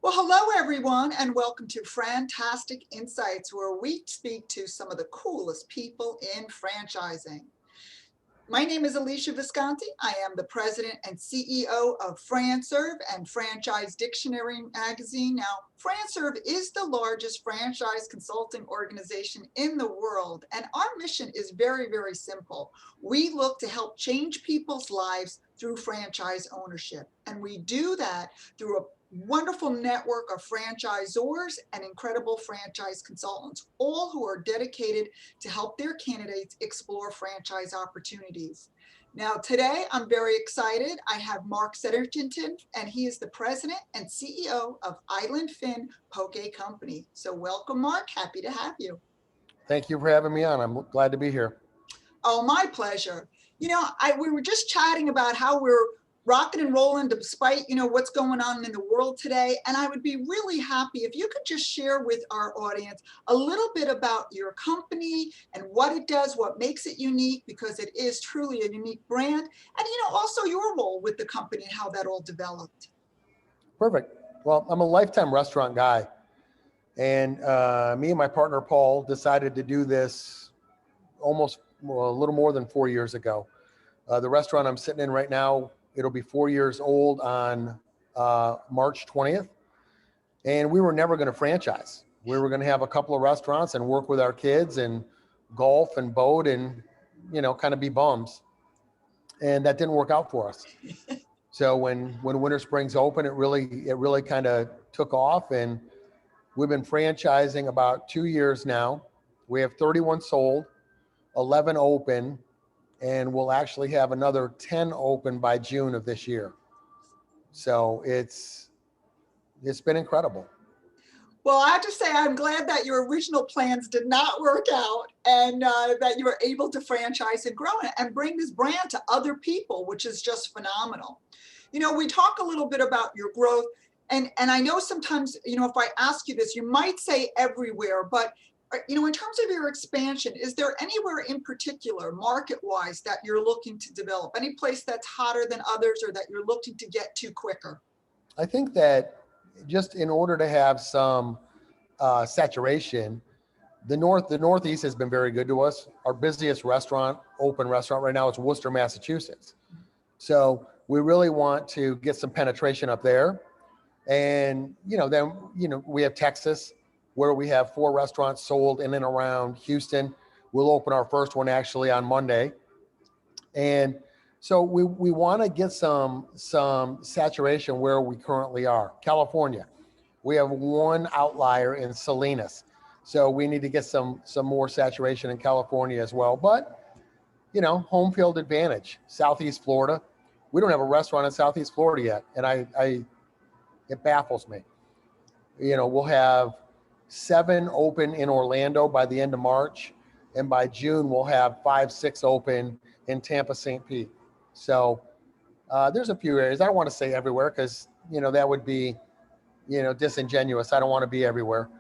Well, hello everyone, and welcome to FranTastic InSights, where we speak to some of the coolest people in franchising. My name is Alesia Visconti. I am the president and CEO of FranServe and Franchise Dictionary magazine. Now, FranServe is the largest franchise consulting organization in the world, and our mission is very, very simple. We look to help change people's lives through franchise ownership, and we do that through a wonderful network of franchisors and incredible franchise consultants, all who are dedicated to help their candidates explore franchise opportunities. Now, today I'm very excited. I have Mark Setterington, and he is the president and CEO of Island Fin Poke Company. So welcome, Mark. Happy to have you. Thank you for having me on. I'm glad to be here. Oh, my pleasure. You know, we were just chatting about how we're rocking and rolling despite, what's going on in the world today. And I would be really happy if you could just share with our audience a little bit about your company and what it does, what makes it unique, because it is truly a unique brand, and, also your role with the company and how that all developed. Perfect. Well, I'm a lifetime restaurant guy. And me and my partner, Paul, decided to do this a little more than 4 years ago. The restaurant I'm sitting in right now, it'll be 4 years old on March 20th. And we were never going to franchise. We were going to have a couple of restaurants and work with our kids and golf and boat and, kind of be bums. And that didn't work out for us. So when Winter Springs opened, it really kind of took off. And we've been franchising about 2 years now. We have 31 sold, 11 open, and we'll actually have another 10 open by June of this year. So it's been incredible. Well, I have to say, I'm glad that your original plans did not work out, and that you were able to franchise and grow it and bring this brand to other people, which is just phenomenal. We talk a little bit about your growth, and I know sometimes, if I ask you this, you might say everywhere, but in terms of your expansion, is there anywhere in particular, market-wise, that you're looking to develop? Any place that's hotter than others or that you're looking to get to quicker? I think that just in order to have some saturation, the Northeast has been very good to us. Our busiest open restaurant right now is Worcester, Massachusetts. So we really want to get some penetration up there. And, then, we have Texas, where we have 4 restaurants sold in and around Houston. We'll open our first one actually on Monday. And so we want to get some saturation where we currently are. California, we have one outlier in Salinas. So we need to get some more saturation in California as well. But, home field advantage. Southeast Florida, we don't have a restaurant in Southeast Florida yet. And it baffles me. We'll have 7 open in Orlando by the end of March. And by June, we'll have 5, 6 open in Tampa, St. Pete. So there's a few areas. I don't want to say everywhere because, that would be, disingenuous. I don't want to be everywhere.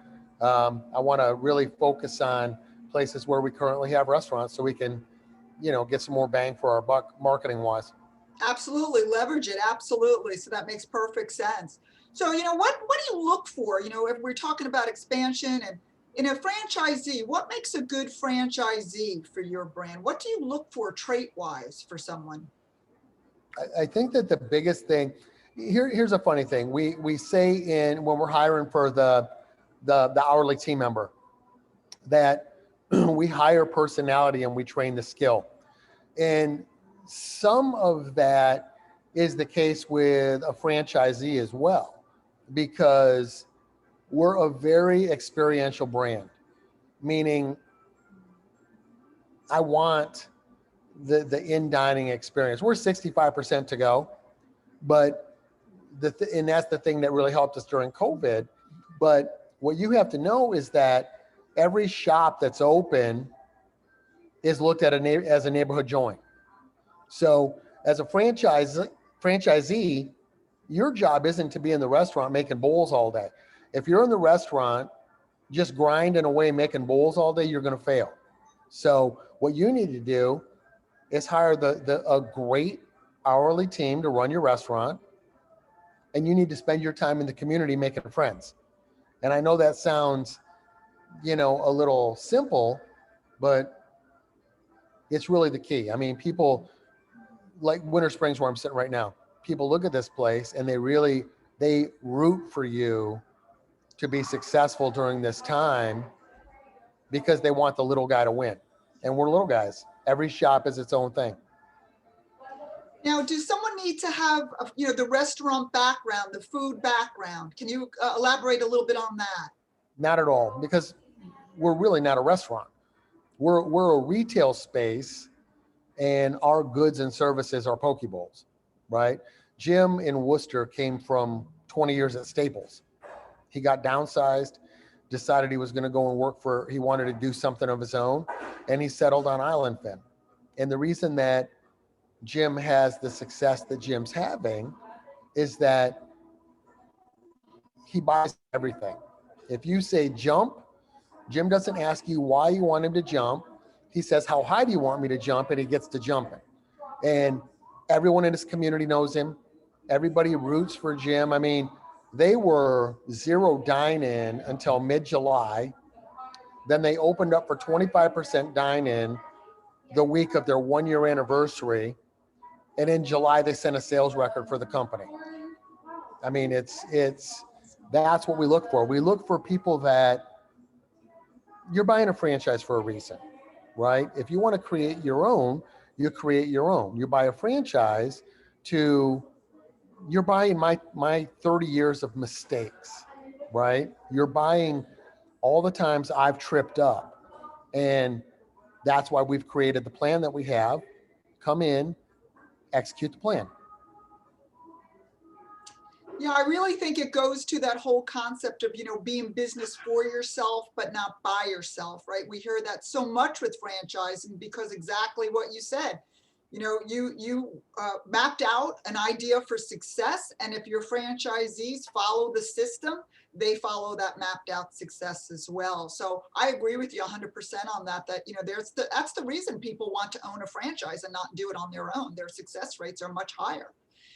I want to really focus on places where we currently have restaurants so we can, get some more bang for our buck marketing wise. Absolutely. Leverage it. Absolutely. So that makes perfect sense. So, what do you look for? If we're talking about expansion and in a franchisee, what makes a good franchisee for your brand? What do you look for trait-wise for someone? I think that the biggest thing, here's a funny thing. We say when we're hiring for the hourly team member that we hire personality and we train the skill. And some of that is the case with a franchisee as well, because we're a very experiential brand, meaning I want the in-dining experience. We're 65% to go, but and that's the thing that really helped us during COVID. But what you have to know is that every shop that's open is looked at as a neighborhood joint. So as a franchisee, your job isn't to be in the restaurant making bowls all day. If you're in the restaurant just grinding away making bowls all day, you're going to fail. So what you need to do is hire a great hourly team to run your restaurant, and you need to spend your time in the community making friends. And I know that sounds, a little simple, but it's really the key. I mean, people like Winter Springs, where I'm sitting right now, people look at this place and they root for you to be successful during this time because they want the little guy to win. And we're little guys. Every shop is its own thing. Now, does someone need to have, the restaurant background, the food background? Can you elaborate a little bit on that? Not at all, because we're really not a restaurant. We're a retail space, and our goods and services are poke bowls, right? Jim in Worcester came from 20 years at Staples. He got downsized, decided he was going to go and he wanted to do something of his own, and he settled on Island Fin. And the reason that Jim has the success that Jim's having is that he buys everything. If you say jump, Jim doesn't ask you why you want him to jump. He says, how high do you want me to jump? And he gets to jumping. And everyone in his community knows him. Everybody roots for Jim. I mean, they were zero dine-in until mid-July. Then they opened up for 25% dine-in the week of their 1-year anniversary. And in July, they set a sales record for the company. I mean, that's what we look for. We look for people that you're buying a franchise for a reason, right? If you want to create your own, you create your own. You buy a franchise you're buying my 30 years of mistakes, right? You're buying all the times I've tripped up. And that's why we've created the plan that we have. Come in, execute the plan. Yeah, I really think it goes to that whole concept of, being business for yourself, but not by yourself, right? We hear that so much with franchising because exactly what you said. You mapped out an idea for success, and if your franchisees follow the system, they follow that mapped out success as well. So I agree with you 100% on that. That's the reason people want to own a franchise and not do it on their own. Their success rates are much higher.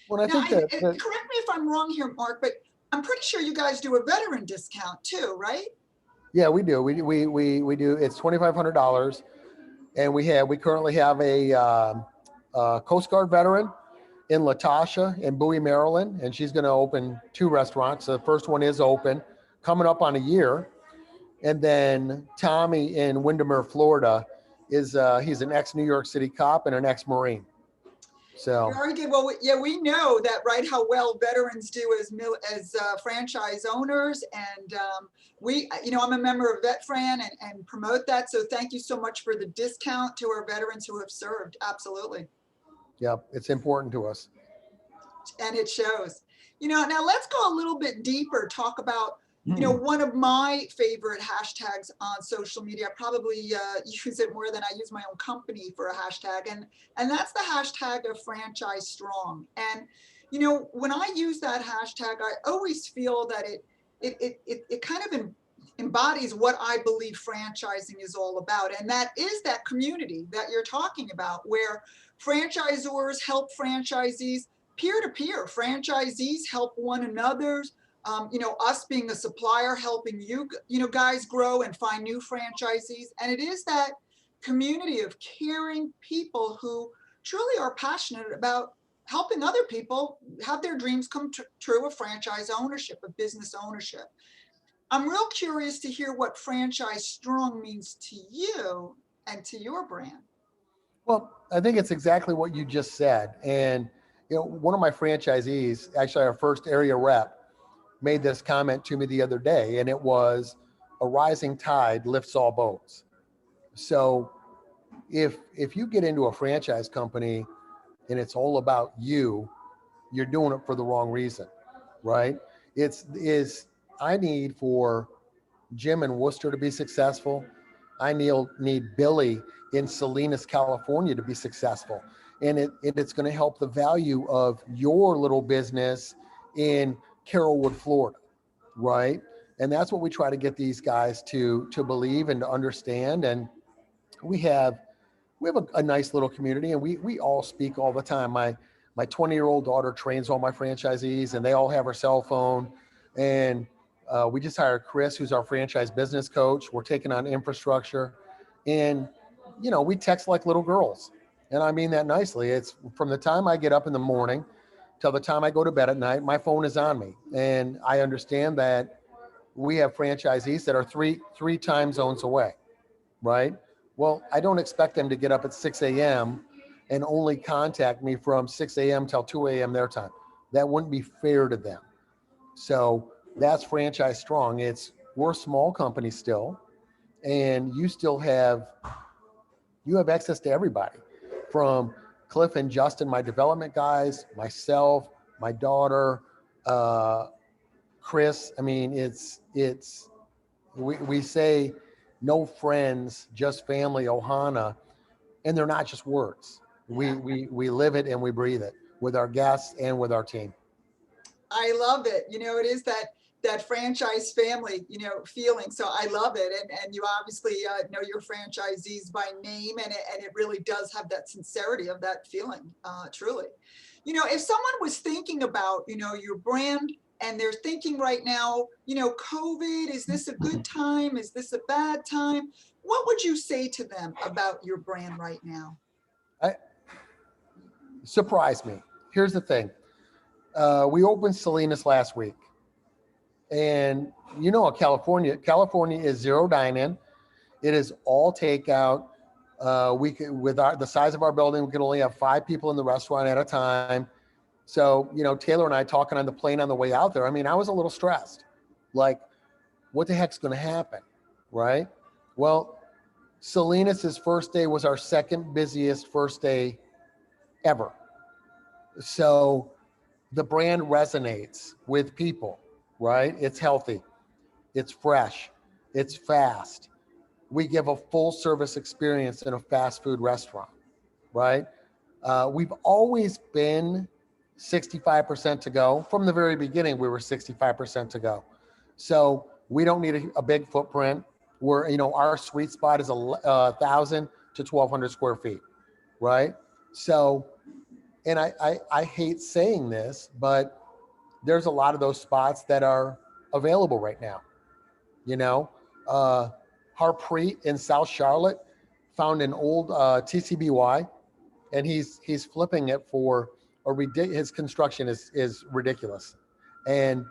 Well, I Now, think that correct me if I'm wrong here, Mark, but I'm pretty sure you guys do a veteran discount too, right? yeah, we do. We do. It's $2,500, and we currently have a Coast Guard veteran in Latasha in Bowie, Maryland, and she's going to open 2 restaurants. The first one is open, coming up on a year, and then Tommy in Windermere, Florida, he's an ex-New York City cop and an ex-Marine. So very good. Well, we know that, right? How well veterans do as franchise owners, and I'm a member of VetFran and promote that. So thank you so much for the discount to our veterans who have served. Absolutely. yeah, it's important to us. And it shows. Now let's go a little bit deeper. Talk about one of my favorite hashtags on social media. I probably use it more than I use my own company for a hashtag, and that's the hashtag of Franchise Strong. And when I use that hashtag, I always feel that it kind of embodies what I believe franchising is all about, and that is that community that you're talking about, where franchisors help franchisees peer-to-peer. Franchisees help one another. Us being a supplier, helping you guys grow and find new franchisees. And it is that community of caring people who truly are passionate about helping other people have their dreams come true of franchise ownership, of business ownership. I'm real curious to hear what Franchise Strong means to you and to your brand. Well, I think it's exactly what you just said. And one of my franchisees, actually our first area rep, made this comment to me the other day, and it was, a rising tide lifts all boats. So if you get into a franchise company and it's all about you're doing it for the wrong reason, right? I need for Jim in Worcester to be successful. I need Billy in Salinas, California to be successful. And it's going to help the value of your little business in Carrollwood, Florida, right? And that's what we try to get these guys to believe and to understand. And we have a nice little community, and we all speak all the time. My 20-year-old daughter trains all my franchisees, and they all have her cell phone. And we just hired Chris, who's our franchise business coach. We're taking on infrastructure, and we text like little girls, and I mean that nicely. It's from the time I get up in the morning till the time I go to bed at night, my phone is on me, and I understand that we have franchisees that are three time zones away, right? Well, I don't expect them to get up at 6 a.m. and only contact me from 6 a.m. till 2 a.m. their time. That wouldn't be fair to them. So that's franchise strong. We're a small company still, and you have access to everybody, from Cliff and Justin, my development guys, myself, my daughter, Chris. I mean, we say no friends, just family, Ohana, and they're not just words. We live it and we breathe it with our guests and with our team. I love it. It is that franchise family, feeling. So I love it. And you obviously know your franchisees by name, and it really does have that sincerity of that feeling, truly. If someone was thinking about, your brand, and they're thinking right now, COVID, is this a good time? Is this a bad time? What would you say to them about your brand right now? Surprise me. Here's the thing. We opened Salinas last week, and California is zero dine-in. It is all takeout. With the size of our building, we can only have 5 people in the restaurant at a time. So, Taylor and I talking on the plane on the way out there, I mean, I was a little stressed. Like, what the heck's going to happen, right? Well, Salinas' first day was our second busiest first day ever. So the brand resonates with people, right? It's healthy, it's fresh, it's fast. We give a full service experience in a fast food restaurant, right? We've always been 65% to go. From the very beginning, we were 65% to go. So we don't need a big footprint. Our sweet spot is 1,000 to 1,200 square feet, right? So, and I hate saying this, but there's a lot of those spots that are available right now. Harpreet in South Charlotte found an old TCBY, and he's flipping it for his construction is ridiculous. And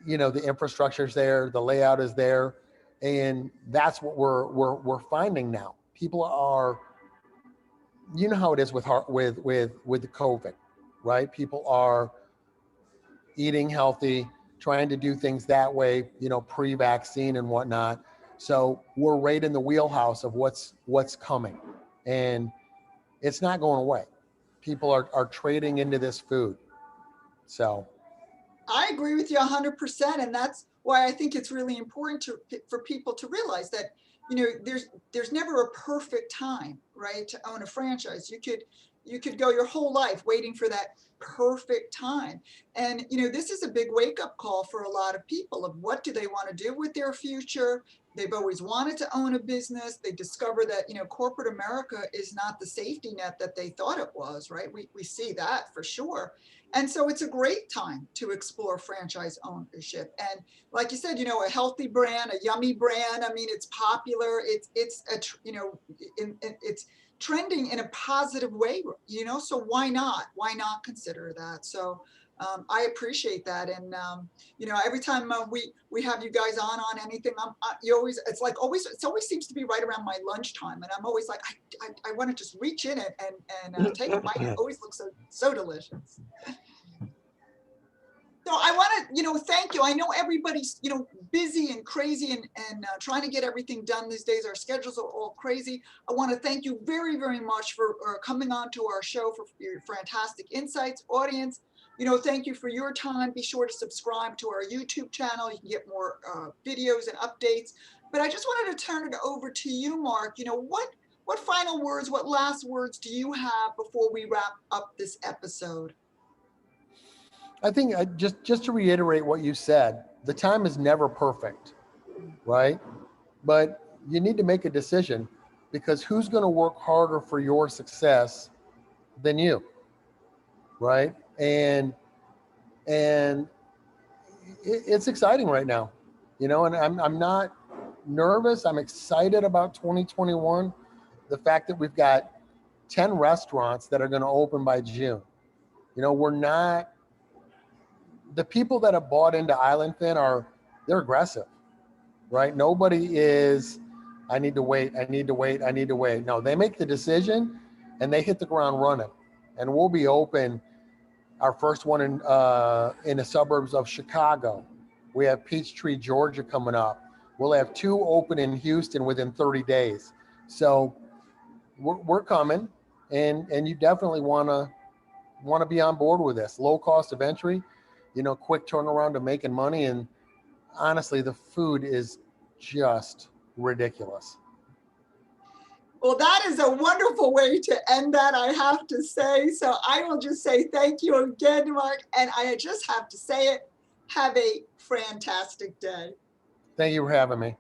the infrastructure's there, the layout is there, and that's what we're finding now. People are, how it is with the COVID, right? People are eating healthy, trying to do things that way, pre-vaccine and whatnot. So we're right in the wheelhouse of what's coming, and it's not going away. People are trading into this food. So I agree with you 100%, and that's why I think it's really important for people to realize that there's never a perfect time, right, to own a franchise. You could go your whole life waiting for that perfect time, and this is a big wake-up call for a lot of people of what do they want to do with their future. They've always wanted to own a business. They discover that corporate America is not the safety net that they thought it was, right? We see that for sure. And so it's a great time to explore franchise ownership. And like you said, a healthy brand, a yummy brand. I mean, it's popular. It's trending in a positive way. So why not? Why not consider that? So I appreciate that. And every time we have you guys on anything, it always seems to be right around my lunchtime, and I'm always like, I want to just reach in it and take a bite. It always looks so delicious. So I want to, thank you. I know everybody's, busy and crazy and trying to get everything done these days. Our schedules are all crazy. I want to thank you very, very much for coming on to our show, for your FranTastic InSights audience. Thank you for your time. Be sure to subscribe to our YouTube channel. You can get more videos and updates. But I just wanted to turn it over to you, Mark. What final words, what last words do you have before we wrap up this episode? I think just to reiterate what you said, the time is never perfect, right? But you need to make a decision, because who's going to work harder for your success than you, right? And it's exciting right now, you know, and I'm not nervous. I'm excited about 2021. The fact that we've got 10 restaurants that are going to open by June. You know, we're not, the people that have bought into Island Fin they're aggressive, right? Nobody is, I need to wait, I need to wait, I need to wait. No, they make the decision and they hit the ground running. And we'll be open, our first one in the suburbs of Chicago. We have Peachtree, Georgia coming up. We'll have 2 open in Houston within 30 days. So we're coming, and you definitely want to be on board with this. Low cost of entry, you know, quick turnaround to making money, and honestly, the food is just ridiculous. Well, that is a wonderful way to end that, I have to say. So I will just say thank you again, Mark. And I just have to say it, have a fantastic day. Thank you for having me.